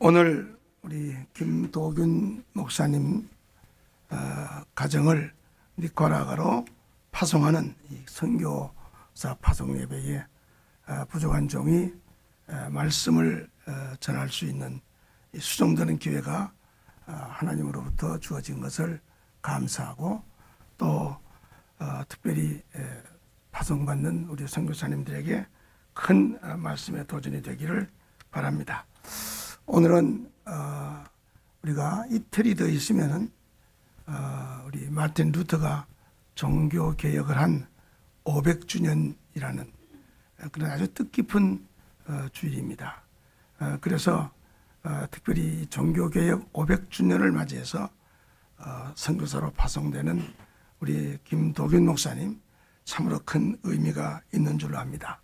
오늘 우리 김도균 목사님 가정을 니카라과로 파송하는 이 선교사 파송 예배에 부족한 종이 말씀을 전할 수 있는 이 수종되는 기회가 하나님으로부터 주어진 것을 감사하고 또 특별히 파송받는 우리 선교사님들에게 큰 말씀의 도전이 되기를 바랍니다. 오늘은 우리가 이틀이 더 있으면은 우리 마틴 루터가 종교 개혁을 한 500주년이라는 그런 아주 뜻깊은 주일입니다. 그래서 특별히 종교 개혁 500주년을 맞이해서 선교사로 파송되는 우리 김도균 목사님 참으로 큰 의미가 있는 줄로 압니다.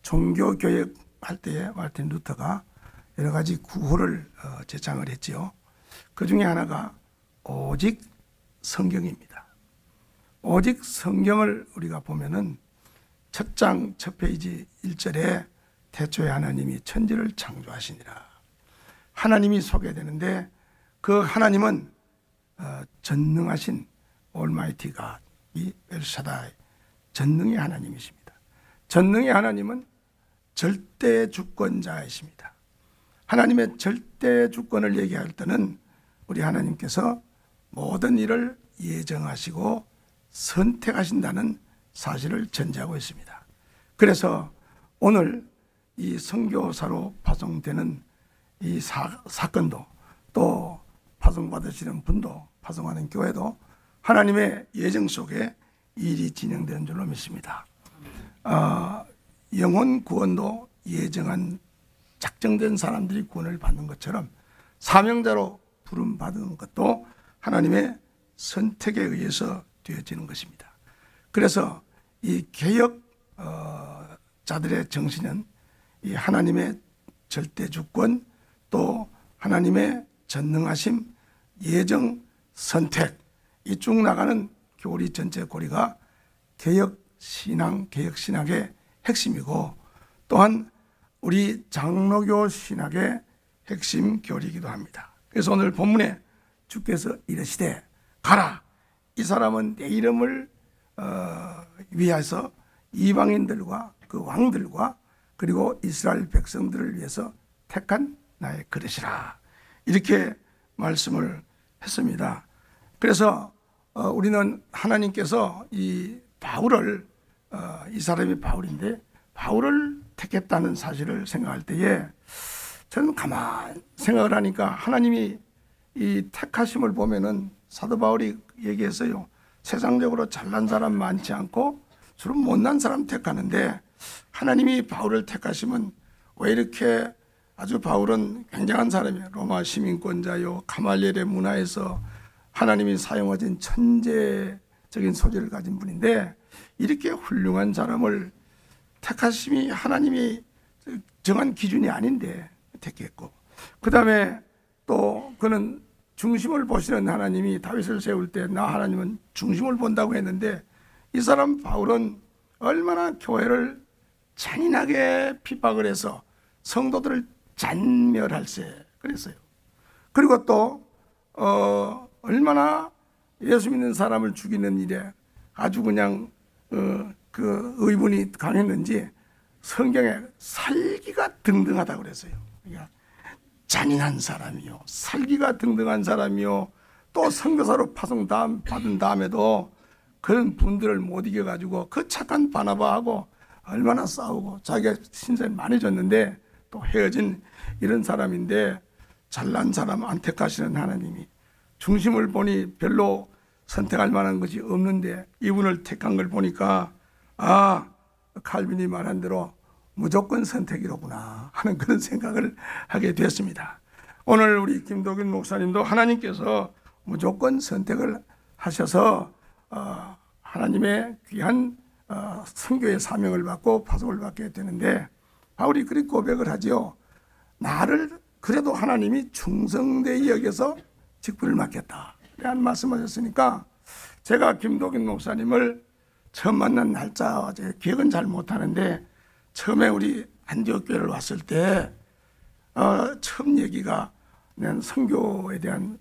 종교 개혁할 때 마틴 루터가 여러 가지 구호를 제창을 했지요. 그 중에 하나가 오직 성경입니다. 오직 성경을 우리가 보면은 첫 장 첫 페이지 1절에 태초에 하나님이 천지를 창조하시니라. 하나님이 소개되는데 그 하나님은 전능하신 올마이티 갓, 이 엘샤다이, 전능의 하나님이십니다. 전능의 하나님은 절대 주권자이십니다. 하나님의 절대 주권을 얘기할 때는 우리 하나님께서 모든 일을 예정하시고 선택하신다는 사실을 전제하고 있습니다. 그래서 오늘 이 선교사로 파송되는 이 사건도 또 파송받으시는 분도 파송하는 교회도 하나님의 예정 속에 일이 진행되는 줄로 믿습니다. 영혼 구원도 예정한 작정된 사람들이 구원을 받는 것처럼 사명자로 부름받은 것도 하나님의 선택에 의해서 되어지는 것입니다. 그래서 이 개혁자들의 정신은 이 하나님의 절대주권 또 하나님의 전능하심, 예정, 선택 이 쭉 나가는 교리 전체 고리가 개혁신앙, 개혁신학의 핵심이고 또한 우리 장로교 신학의 핵심 교리이기도 합니다. 그래서 오늘 본문에 주께서 이르시되 가라, 이 사람은 내 이름을 위해서 이방인들과 그 왕들과 그리고 이스라엘 백성들을 위해서 택한 나의 그릇이라, 이렇게 말씀을 했습니다. 그래서 우리는 하나님께서 이 바울을 이 사람이 바울인데 바울을 택했다는 사실을 생각할 때에 저는 가만 생각을 하니까 하나님이 이 택하심을 보면은 사도 바울이 얘기했어요. 세상적으로 잘난 사람 많지 않고 주로 못난 사람 택하는데 하나님이 바울을 택하시면 왜 이렇게 아주 바울은 굉장한 사람이에요. 로마 시민권자요, 가말리엘의 문화에서 하나님이 사용하신 천재적인 소질을 가진 분인데 이렇게 훌륭한 사람을 택하심이 하나님이 정한 기준이 아닌데 택했고, 그 다음에 또 그는 중심을 보시는 하나님이 다윗을 세울 때 나 하나님은 중심을 본다고 했는데 이 사람 바울은 얼마나 교회를 잔인하게 핍박을 해서 성도들을 잔멸할세 그랬어요. 그리고 또 얼마나 예수 믿는 사람을 죽이는 일에 아주 그냥 그 의분이 강했는지 성경에 살기가 등등하다고 그랬어요. 그러니까 잔인한 사람이요, 살기가 등등한 사람이요, 또 선교사로 받은 다음에도 그런 분들을 못 이겨가지고 그 착한 바나바하고 얼마나 싸우고 자기가 신세를 많이 졌는데 또 헤어진 이런 사람인데 잘난 사람 안 택하시는 하나님이 중심을 보니 별로 선택할 만한 것이 없는데 이분을 택한 걸 보니까 칼빈이 말한 대로 무조건 선택이로구나 하는 그런 생각을 하게 됐습니다. 오늘 우리 김도균 목사님도 하나님께서 무조건 선택을 하셔서 하나님의 귀한 선교의 사명을 받고 파송을 받게 되는데 바울이 그렇게 고백을 하지요. 나를 그래도 하나님이 충성되이 여겨서 직분을 맡겼다 라는 말씀하셨으니까 제가 김도균 목사님을 처음 만난 날짜 기억은 잘 못하는데 처음에 우리 안디옥 교회를 왔을 때 처음 얘기가 난 선교에 대한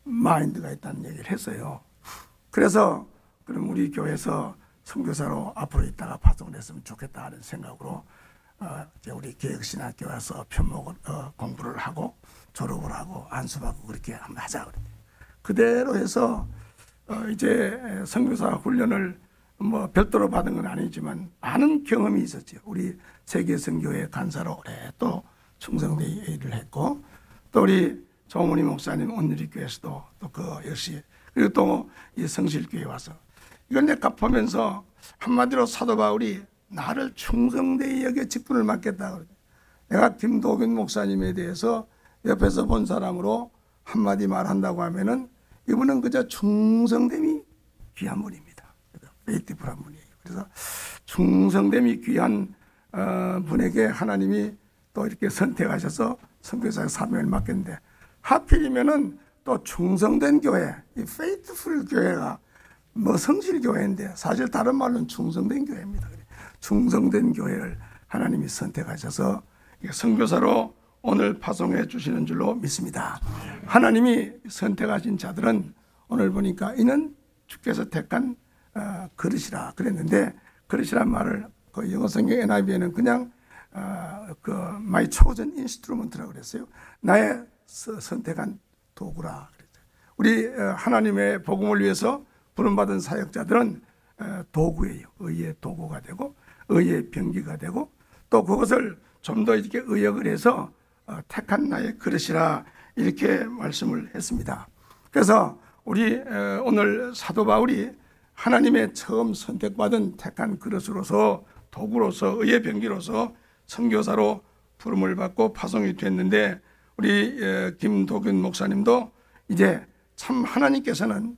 마인드가 있다는 얘기를 했어요. 그래서 그럼 우리 교회에서 선교사로 앞으로 있다가 파송을 했으면 좋겠다 하는 생각으로 이제 우리 개혁신학교 와서 편목을 공부를 하고 졸업을 하고 안수받고 그렇게 한번 하자 그랬어요. 그대로 해서 이제 선교사 훈련을 뭐 별도로 받은 건 아니지만 많은 경험이 있었죠. 우리 세계선교회 간사로 오래 또 충성대 일을 했고, 또 우리 정문희 목사님 온누리교회에서도 또 그 역시, 그리고 또 이 성실교회 와서 이걸 내가 보면서 한마디로 사도 바울이 나를 충성되이 여겨 직분을 맡겠다. 내가 김도균 목사님에 대해서 옆에서 본 사람으로 한마디 말한다고 하면은 이분은 그저 충성됨이 귀한 분입니다. 페이티풀한 분이에요. 그래서 충성됨이 귀한 분에게 하나님이 또 이렇게 선택하셔서 선교사의 사명을 맡겼는데, 하필이면은 또 충성된 교회, 이 페이트풀 교회가 뭐 성실교회인데 사실 다른 말로는 충성된 교회입니다. 충성된 교회를 하나님이 선택하셔서 선교사로 오늘 파송해 주시는 줄로 믿습니다. 하나님이 선택하신 자들은 오늘 보니까 이는 주께서 택한 그릇이라 그랬는데, 그릇이란 말을 그 영어 성경 NIV에는 그냥 그 my chosen instrument라고 그랬어요. 나의 선택한 도구라 그랬어요. 우리 하나님의 복음을 위해서 부름받은 사역자들은 도구예요. 의의 도구가 되고 의의 병기가 되고, 또 그것을 좀 더 이렇게 의역을 해서 택한 나의 그릇이라 이렇게 말씀을 했습니다. 그래서 우리 오늘 사도 바울이 하나님의 처음 선택받은 택한 그릇으로서, 도구로서, 의의 병기로서 선교사로 부름을 받고 파송이 됐는데, 우리 김도균 목사님도 이제 참 하나님께서는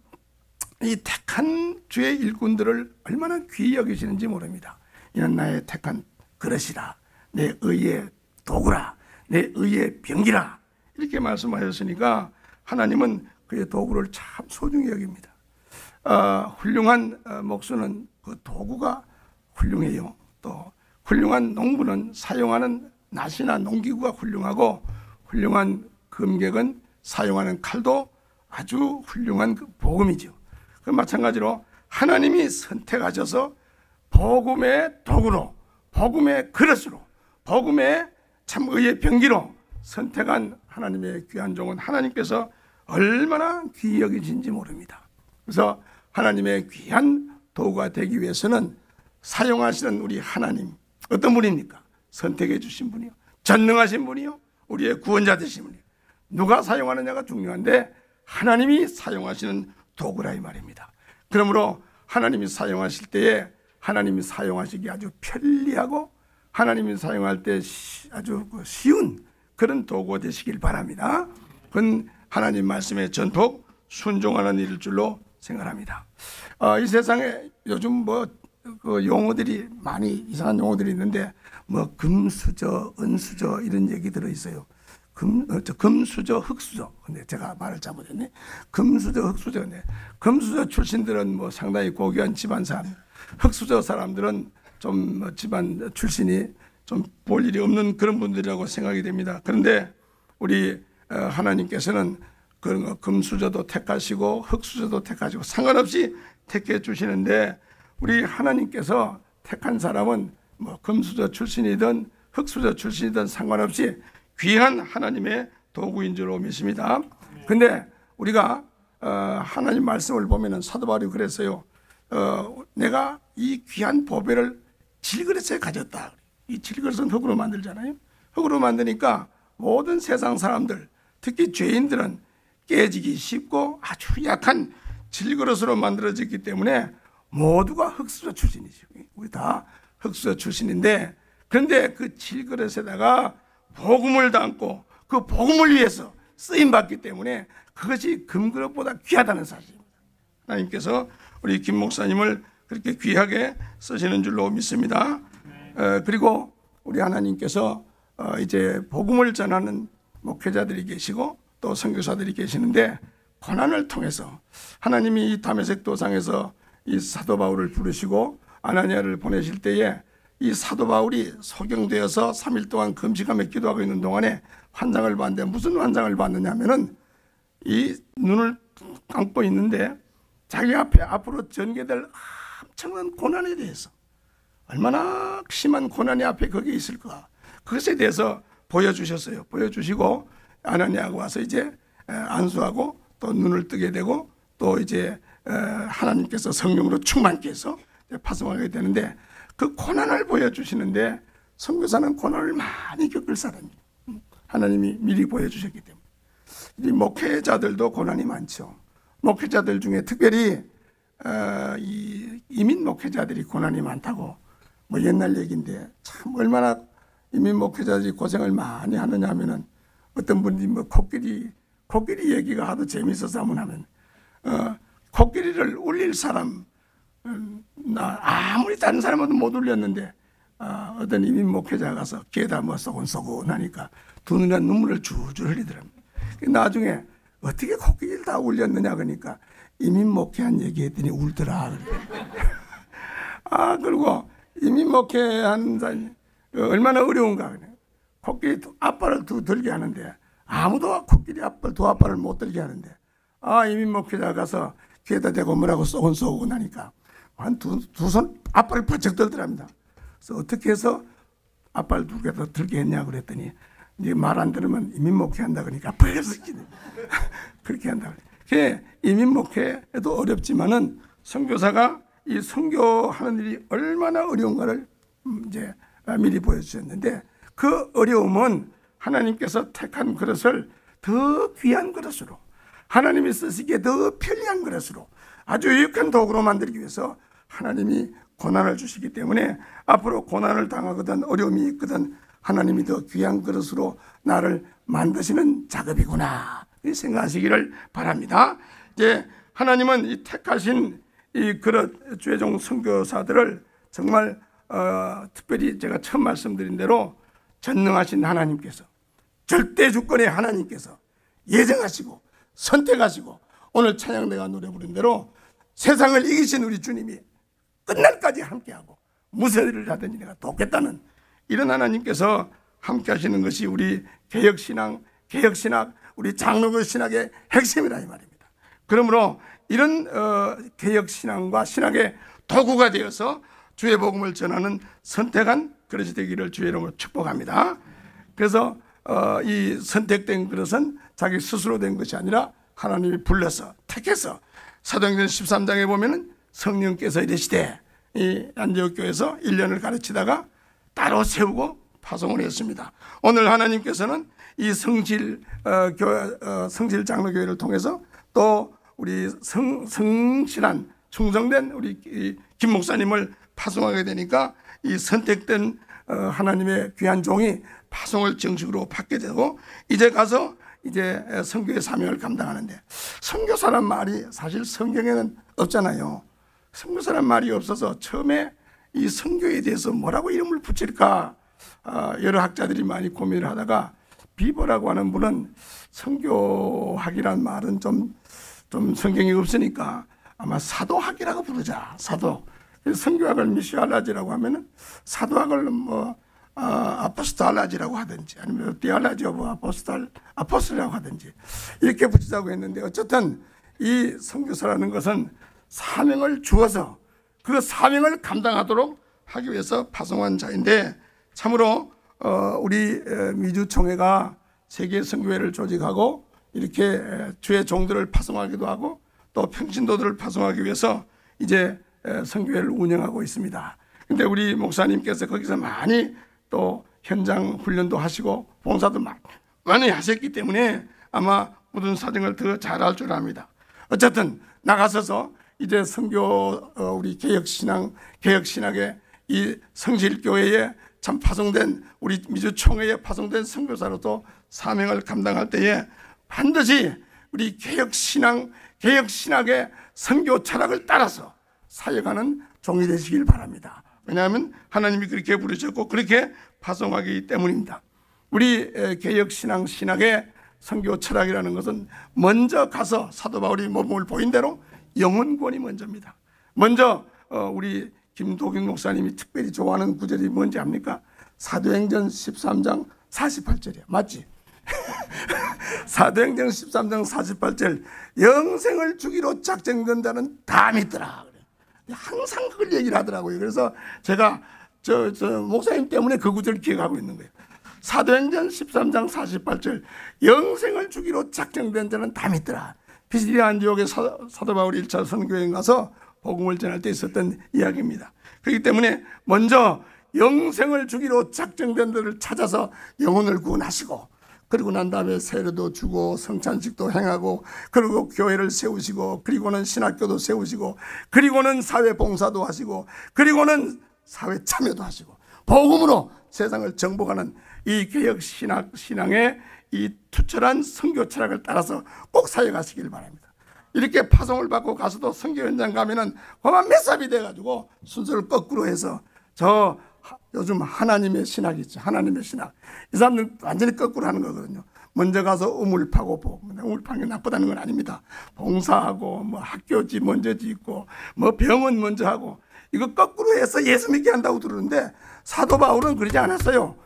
이 택한 주의 일꾼들을 얼마나 귀히 여기시는지 모릅니다. 이는 나의 택한 그릇이라, 내 의의 도구라, 내 의의 병기라 이렇게 말씀하셨으니까 하나님은 그의 도구를 참 소중히 여깁니다. 훌륭한 목수는 그 도구가 훌륭해요. 또 훌륭한 농부는 사용하는 낫이나 농기구가 훌륭하고, 훌륭한 금객은 사용하는 칼도 아주 훌륭한 그 복음이죠. 그 마찬가지로 하나님이 선택하셔서 복음의 도구로, 복음의 그릇으로, 복음의 참 의의 병기로 선택한 하나님의 귀한 종은 하나님께서 얼마나 귀히 여기신지 모릅니다. 그래서 하나님의 귀한 도구가 되기 위해서는 사용하시는 우리 하나님, 어떤 분입니까? 선택해 주신 분이요, 전능하신 분이요, 우리의 구원자 되신 분이요. 누가 사용하느냐가 중요한데 하나님이 사용하시는 도구라 이 말입니다. 그러므로 하나님이 사용하실 때에 하나님이 사용하시기 아주 편리하고 하나님이 사용할 때 아주 쉬운 그런 도구가 되시길 바랍니다. 그건 하나님 말씀에 전폭 순종하는 일일 줄로 생각합니다. 이 세상에 요즘 뭐 그 용어들이 많이 이상한 용어들이 있는데, 뭐 금수저, 은수저 이런 얘기 들어 있어요. 금수저, 흑수저. 근데 제가 말을 잘못했네. 금수저, 흑수저인데, 금수저 출신들은 뭐 상당히 고귀한 집안 사람, 흑수저 사람들은 좀 뭐 집안 출신이 좀 볼 일이 없는 그런 분들이라고 생각이 됩니다. 그런데 우리 하나님께서는 그런 거 금수저도 택하시고 흑수저도 택하시고 상관없이 택해 주시는데, 우리 하나님께서 택한 사람은 뭐 금수저 출신이든 흑수저 출신이든 상관없이 귀한 하나님의 도구인 줄로 믿습니다. 근데 우리가 하나님 말씀을 보면은 사도 바울이 그랬어요. 내가 이 귀한 보배를 질그릇에 가졌다. 이 질그릇은 흙으로 만들잖아요. 흙으로 만드니까 모든 세상 사람들, 특히 죄인들은 깨지기 쉽고 아주 약한 질그릇으로 만들어졌기 때문에 모두가 흑수저 출신이죠. 우리 다 흑수저 출신인데, 그런데 그 질그릇에다가 복음을 담고 그 복음을 위해서 쓰임받기 때문에 그것이 금그릇보다 귀하다는 사실입니다. 하나님께서 우리 김 목사님을 그렇게 귀하게 쓰시는 줄로 믿습니다. 그리고 우리 하나님께서 이제 복음을 전하는 목회자들이 계시고 또 선교사들이 계시는데, 고난을 통해서 하나님이 이 다메섹 도상에서 이 사도 바울을 부르시고 아나니아를 보내실 때에 이 사도 바울이 소경되어서 3일 동안 금식하며 기도하고 있는 동안에 환상을 봤는데 무슨 환상을 봤느냐면은 이 눈을 감고 있는데 자기 앞에 앞으로 전개될 엄청난 고난에 대해서 얼마나 심한 고난이 앞에 거기에 있을까 그것에 대해서 보여주셨어요. 보여주시고 아나니아가 와서 이제 안수하고 또 눈을 뜨게 되고 또 이제 하나님께서 성령으로 충만케 해서 파송하게 되는데 그 고난을 보여주시는데 선교사는 고난을 많이 겪을 사람이에요. 하나님이 미리 보여주셨기 때문에. 이 목회자들도 고난이 많죠. 목회자들 중에 특별히 이 이민 목회자들이 고난이 많다고 뭐 옛날 얘기인데 참 얼마나 이민 목회자들이 고생을 많이 하느냐 하면은 어떤 분이 뭐 코끼리 얘기가 하도 재밌어서 하면 코끼리를 울릴 사람 아무리 다른 사람도 못 울렸는데 어떤 이민 목회자가 가서 귀에다 뭐 쏘곤쏘곤 하니까 두 눈에 눈물을 줄줄 흘리더랍니다. 나중에 어떻게 코끼리를 다 울렸느냐 그러니까 이민 목회한 얘기했더니 울더라. 그리고 이민 목회한 사람이 얼마나 어려운가 그래. 코끼리 앞발을 들게 하는데 아무도 코끼리 두 앞발을 못 들게 하는데 이민 목회자 가서 귀에다 대고 뭐라고 쏘곤쏘곤 하니까 한 두 손 앞발을 바짝 들더랍니다. 그래서 어떻게 해서 앞발 두 개 더 들게 했냐 그랬더니 네 말 안 들으면 이민 목회한다 그러니까 벌써 그렇게 한다 그래. 이민 목회도 어렵지만은 선교사가 이 선교하는 일이 얼마나 어려운가를 이제 미리 보여주셨는데 그 어려움은 하나님께서 택한 그릇을 더 귀한 그릇으로 하나님이 쓰시기에 더 편리한 그릇으로 아주 유익한 도구로 만들기 위해서 하나님이 고난을 주시기 때문에 앞으로 고난을 당하거든 어려움이 있거든 하나님이 더 귀한 그릇으로 나를 만드시는 작업이구나 생각하시기를 바랍니다. 이제 하나님은 이 택하신 이 그릇 주의종 선교사들을 정말 특별히 제가 처음 말씀드린 대로 전능하신 하나님께서 절대 주권의 하나님께서 예정하시고 선택하시고 오늘 찬양대가 노래 부른 대로 세상을 이기신 우리 주님이 끝날까지 함께하고 무슨 일을 하든지 내가 돕겠다는 이런 하나님께서 함께 하시는 것이 우리 개혁신앙, 우리 장로교 신학의 핵심이라 이 말입니다. 그러므로 이런 개혁신앙과 신학의 도구가 되어서 주의 복음을 전하는 선택한 그릇이 되기를 주의 이름으로 축복합니다. 그래서 이 선택된 그릇은 자기 스스로 된 것이 아니라 하나님이 불러서 택해서 사도행전 13장에 보면은 성령께서 이르시되 이 안디옥 교회에서 1년을 가르치다가 따로 세우고 파송을 했습니다. 오늘 하나님께서는 이 성실 장로교회를 통해서 또 우리 성실한 충성된 우리 김 목사님을 파송하게 되니까 이 선택된 하나님의 귀한 종이 파송을 정식으로 받게 되고 이제 가서 이제 선교의 사명을 감당하는데 선교사란 말이 사실 성경에는 없잖아요. 선교사란 말이 없어서 처음에 이 선교에 대해서 뭐라고 이름을 붙일까 여러 학자들이 많이 고민을 하다가 비버라고 하는 분은 선교학이란 말은 좀 성경이 없으니까 아마 사도학이라고 부르자. 사도. 선교학을 미시알라지라고 하면은 사도학을 뭐 아포스톨라지라고 하든지 아니면 디알라지 오브 아포스톨이라고 하든지 이렇게 붙이자고 했는데 어쨌든 이 선교사라는 것은 사명을 주어서 그 사명을 감당하도록 하기 위해서 파송한 자인데 참으로 우리 미주총회가 세계 선교회를 조직하고 이렇게 주의 종들을 파송하기도 하고 또 평신도들을 파송하기 위해서 이제 선교회를 운영하고 있습니다. 근데 우리 목사님께서 거기서 많이 또 현장 훈련도 하시고 봉사도 많이 하셨기 때문에 아마 모든 사정을 더 잘 알 줄 압니다. 어쨌든 나가서서 이제 선교 우리 개혁신학의 이 성실교회에 참 파송된 우리 미주총회에 파송된 선교사로도 사명을 감당할 때에 반드시 우리 개혁신학의 선교 철학을 따라서 사역하는 종이 되시길 바랍니다. 왜냐하면 하나님이 그렇게 부르셨고 그렇게 파송하기 때문입니다. 우리 개혁신학의 선교 철학이라는 것은 먼저 가서 사도 바울이 모범을 보인 대로 영혼구원이 먼저입니다. 먼저 우리 김도경 목사님이 특별히 좋아하는 구절이 뭔지 압니까? 사도행전 13장 48절이에요. 맞지? 사도행전 13장 48절 영생을 주기로 작정된 자는 다 믿더라. 항상 그걸 얘기를 하더라고요. 그래서 제가 저 목사님 때문에 그 구절을 기억하고 있는 거예요. 사도행전 13장 48절 영생을 주기로 작정된 자는 다 믿더라. 피시디아 안디옥에 사도 바울이 1차 선교여행 가서 복음을 전할 때 있었던 이야기입니다. 그렇기 때문에 먼저 영생을 주기로 작정된 자를 찾아서 영혼을 구원하시고, 그리고 난 다음에 세례도 주고 성찬식도 행하고, 그리고 교회를 세우시고, 그리고는 신학교도 세우시고, 그리고는 사회 봉사도 하시고, 그리고는 사회 참여도 하시고, 복음으로 세상을 정복하는 이 개혁 신앙의 이 투철한 선교 철학을 따라서 꼭 사역하시길 바랍니다. 이렇게 파송을 받고 가서도 선교 현장 가면은 그만 메삽이 돼가지고 순서를 거꾸로 해서 저 요즘 하나님의 신학이 있죠. 하나님의 신학. 이 사람들 완전히 거꾸로 하는 거거든요. 먼저 가서 우물 파고 보고, 우물 파는 게 나쁘다는 건 아닙니다. 봉사하고 뭐 학교지 먼저 짓고 뭐 병원 먼저 하고, 이거 거꾸로 해서 예수 믿게 한다고 들었는데 사도 바울은 그러지 않았어요.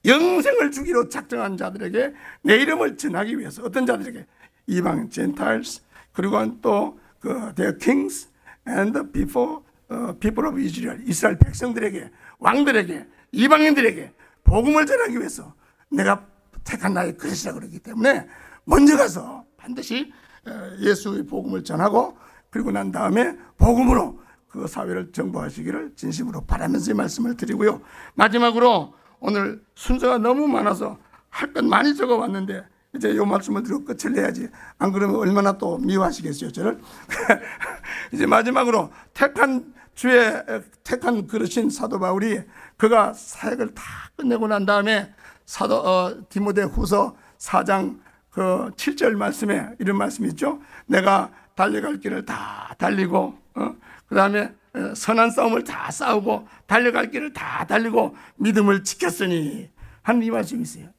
영생을 주기로 작정한 자들에게 내 이름을 전하기 위해서, 어떤 자들에게? 이방 젠타일스, 그리고 또 the kings and the people of Israel, 이스라엘 백성들에게, 왕들에게, 이방인들에게 복음을 전하기 위해서 내가 택한 나의 그릇이라 그러기 때문에 먼저 가서 반드시 예수의 복음을 전하고, 그리고 난 다음에 복음으로 그 사회를 정복하시기를 진심으로 바라면서 이 말씀을 드리고요. 마지막으로 오늘 순서가 너무 많아서 할 건 많이 적어왔는데 이제 이 말씀을 드리고 끝을 내야지. 안 그러면 얼마나 또 미워하시겠어요, 저를. 이제 마지막으로 주의 택한 그릇인 사도 바울이 그가 사역을 다 끝내고 난 다음에 디모데 후서 4장 그 7절 말씀에 이런 말씀이 있죠. 내가 달려갈 길을 다 달리고, 그 다음에 선한 싸움을 다 싸우고 달려갈 길을 다 달리고 믿음을 지켰으니 하는 이 말씀이 있어요.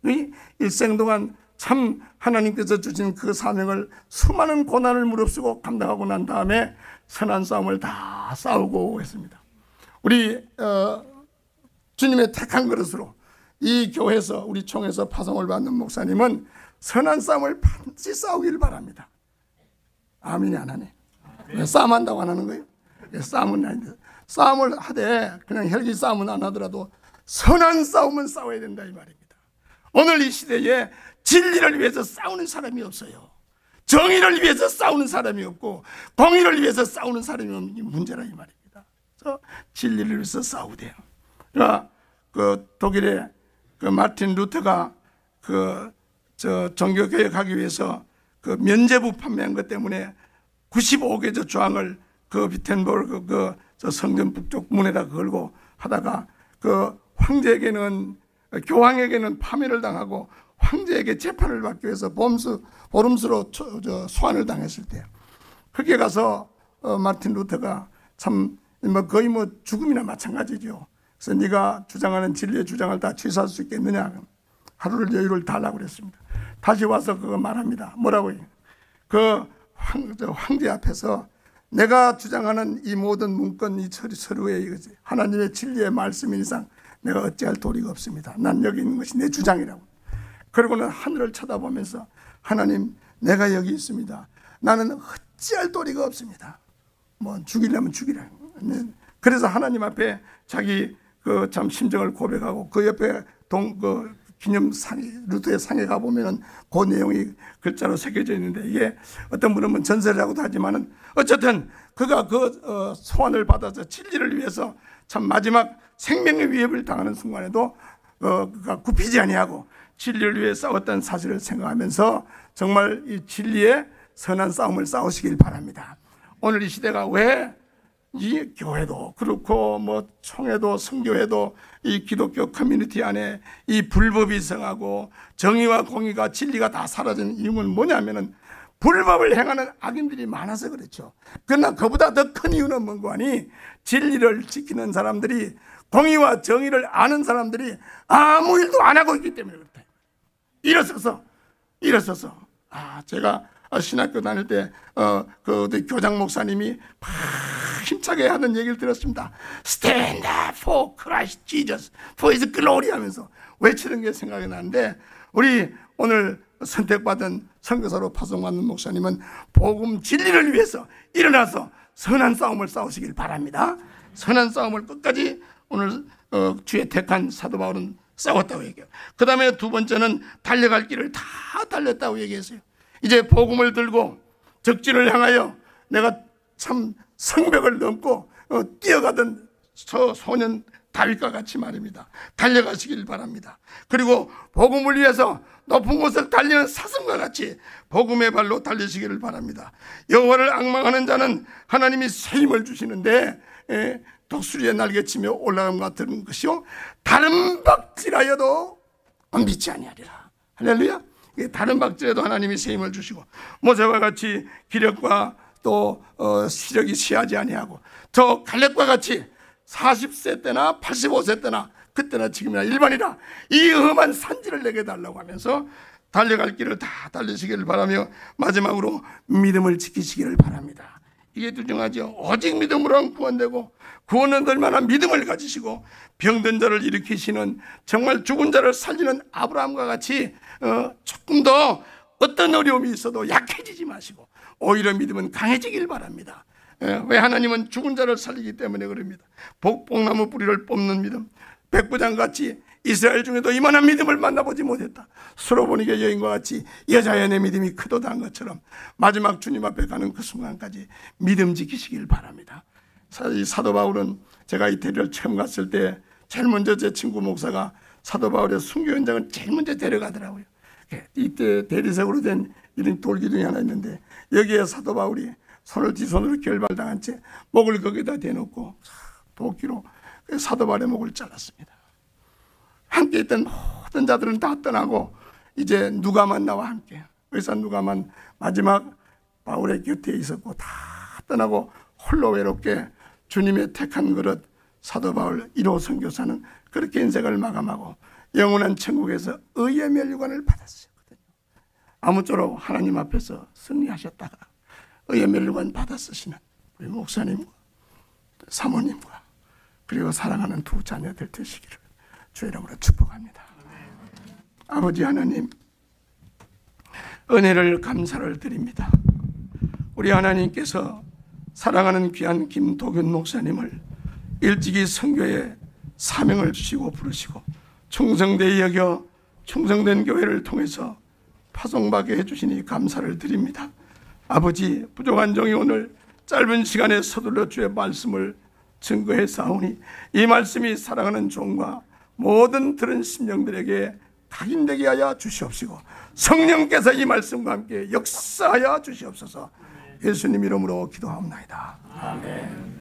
일생 동안 참 하나님께서 주신 그 사명을 수많은 고난을 무릅쓰고 감당하고 난 다음에 선한 싸움을 다 싸우고 했습니다. 우리 주님의 택한 그릇으로 이 교회에서, 우리 총에서 파송을 받는 목사님은 선한 싸움을 반드시 싸우길 바랍니다. 아멘이 안 하네. 왜 싸움한다고 안 하는 거예요? 싸움은 아닌데, 싸움을 하되 그냥 혈기 싸움은 안 하더라도 선한 싸움은 싸워야 된다 이 말입니다. 오늘 이 시대에 진리를 위해서 싸우는 사람이 없어요. 정의를 위해서 싸우는 사람이 없고 공의를 위해서 싸우는 사람이 없는 게 문제라 이 말입니다. 그래서 진리를 위해서 싸우대요. 그러니까 그 독일의 그 마틴 루터가 종교 개혁하기 위해서 그 면죄부 판매한 것 때문에 95개조 조항을 그 비텐버그 성전 북쪽 문에다 걸고 하다가 그 황제에게는, 교황에게는 파면을 당하고 황제에게 재판을 받기 위해서 보름수로 소환을 당했을 때, 그렇게 가서 마틴 루터가 참 거의 죽음이나 마찬가지죠. 그래서 네가 주장하는 진리의 주장을 다 취소할 수 있겠느냐, 하루를 여유를 달라고 그랬습니다. 다시 와서 그거 말합니다. 뭐라고요? 그 황제 앞에서 내가 주장하는 이 모든 문건, 이 서류에 하나님의 진리의 말씀인 이상 내가 어찌할 도리가 없습니다. 난 여기 있는 것이 내 주장이라고. 그리고는 하늘을 쳐다보면서 하나님, 내가 여기 있습니다. 나는 어찌할 도리가 없습니다. 뭐 죽이려면 죽이라. 그래서 하나님 앞에 자기 그 참 심정을 고백하고, 그 옆에 기념상, 루터의 상에 가보면은 그 내용이 글자로 새겨져 있는데, 이게 어떤 분은 전설이라고도 하지만은 어쨌든 그가 소환을 받아서 진리를 위해서 참 마지막 생명의 위협을 당하는 순간에도 그가 굽히지 아니하고 진리를 위해 싸웠다는 사실을 생각하면서 정말 이 진리의 선한 싸움을 싸우시길 바랍니다. 오늘 이 시대가 왜 이 교회도 그렇고 뭐 총회도 선교회도 이 기독교 커뮤니티 안에 이 불법이 성하고 정의와 공의가 진리가 다 사라진 이유는 뭐냐면은 불법을 행하는 악인들이 많아서 그렇죠. 그러나 그보다 더 큰 이유는 뭔고 하니, 진리를 지키는 사람들이, 공의와 정의를 아는 사람들이 아무 일도 안 하고 있기 때문에 그렇다. 일어서서 제가 신학교 다닐 때 그 교장 목사님이 힘차게 하는 얘기를 들었습니다. Stand up for Christ Jesus, for His glory 하면서 외치는 게 생각이 나는데, 우리 오늘 선택받은 선교사로 파송받는 목사님은 복음 진리를 위해서 일어나서 선한 싸움을 싸우시길 바랍니다. 선한 싸움을 끝까지 오늘 주의 택한 사도 바울은 싸웠다고 얘기해요. 그 다음에 두 번째는 달려갈 길을 다 달렸다고 얘기했어요. 이제 복음을 들고 적진을 향하여 내가 참 성벽을 넘고 뛰어가던 소년 다윗과 같이 말입니다. 달려가시길 바랍니다. 그리고 복음을 위해서 높은 곳을 달리는 사슴과 같이 복음의 발로 달리시기를 바랍니다. 여호와를 앙망하는 자는 하나님이 새 힘을 주시는데 독수리의 날개치며 올라감 같은 것이요 다른 박질하여도 엉비지 아니하리라. 할렐루야. 다른 박질에도 하나님이 새 힘을 주시고 모세와 같이 기력과 또 시력이 시하지 아니하고 저 갈렙과 같이 40세 때나 85세 때나 그때나 지금이나 일반이라 이 험한 산지를 내게 달라고 하면서 달려갈 길을 다 달리시기를 바라며 마지막으로 믿음을 지키시기를 바랍니다. 이게 중요하죠. 오직 믿음으로는 구원되고 구원은 얼마나 믿음을 가지시고 병든 자를 일으키시는 정말 죽은 자를 살리는 아브라함과 같이 조금 더 어떤 어려움이 있어도 약해지지 마시고 오히려 믿음은 강해지길 바랍니다. 왜? 하나님은 죽은 자를 살리기 때문에 그럽니다. 복나무 뿌리를 뽑는 믿음, 백부장같이 이스라엘 중에도 이만한 믿음을 만나보지 못했다. 수로보니게 여인과 같이 여자연의 믿음이 크도다 한 것처럼 마지막 주님 앞에 가는 그 순간까지 믿음 지키시길 바랍니다. 사도 바울은 제가 이태리를 처음 갔을 때 제일 먼저 제 친구 목사가 사도 바울의 순교 현장을 제일 먼저 데려가더라고요. 이때 대리석으로 된 이런 돌기둥이 하나 있는데 여기에 사도 바울이 손을 뒤손으로 결발당한 채 목을 거기다 대놓고 도끼로 사도 바울의 목을 잘랐습니다. 함께 있던 모든 자들은 다 떠나고 이제 누가만 나와 함께, 의사 누가만 마지막 바울의 곁에 있었고 다 떠나고 홀로 외롭게 주님의 택한 그릇 사도 바울 1호 선교사는 그렇게 인생을 마감하고 영원한 천국에서 의의 면류관을 받았어요. 아무쪼록 하나님 앞에서 승리하셨다가 의의 면류관 받아 쓰시는 우리 목사님과 사모님과 그리고 사랑하는 두 자녀들 되시기를 주의 이름으로 축복합니다. 아버지 하나님, 은혜를 감사를 드립니다. 우리 하나님께서 사랑하는 귀한 김도균 목사님을 일찍이 선교에 사명을 주시고 부르시고 충성되이 여겨 충성된 교회를 통해서 파송받게 해주시니 감사를 드립니다. 아버지, 부족한 종이 오늘 짧은 시간에 서둘러 주의 말씀을 증거해 싸우니 이 말씀이 사랑하는 종과 모든 들은 심령들에게 각인되게 하여 주시옵시고 성령께서 이 말씀과 함께 역사하여 주시옵소서. 예수님 이름으로 기도하옵나이다. 아멘.